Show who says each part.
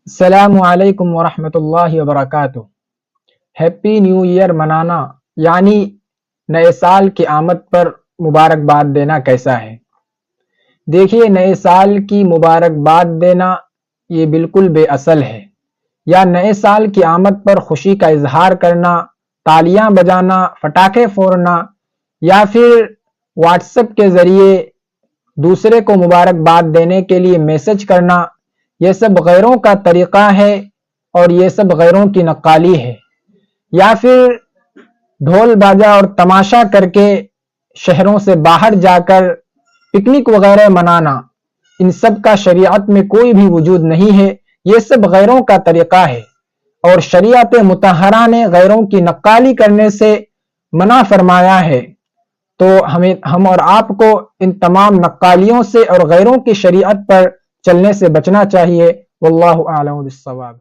Speaker 1: السلام علیکم ورحمۃ اللہ وبرکاتہ۔ ہیپی نیو ایئر منانا یعنی نئے سال کی آمد پر مبارکباد دینا کیسا ہے؟ دیکھیے، نئے سال کی مبارکباد دینا یہ بالکل بے اصل ہے، یا نئے سال کی آمد پر خوشی کا اظہار کرنا، تالیاں بجانا، پٹاخے پھوڑنا، یا پھر واٹس ایپ کے ذریعے دوسرے کو مبارکباد دینے کے لیے میسج کرنا، یہ سب غیروں کا طریقہ ہے اور یہ سب غیروں کی نقالی ہے۔ یا پھر ڈھول باجا اور تماشا کر کے شہروں سے باہر جا کر پکنک وغیرہ منانا، ان سب کا شریعت میں کوئی بھی وجود نہیں ہے، یہ سب غیروں کا طریقہ ہے، اور شریعت مطہرہ نے غیروں کی نقالی کرنے سے منع فرمایا ہے۔ تو ہم اور آپ کو ان تمام نقالیوں سے اور غیروں کی شریعت پر چلنے سے بچنا چاہیے۔ واللہ اعلم بالصواب۔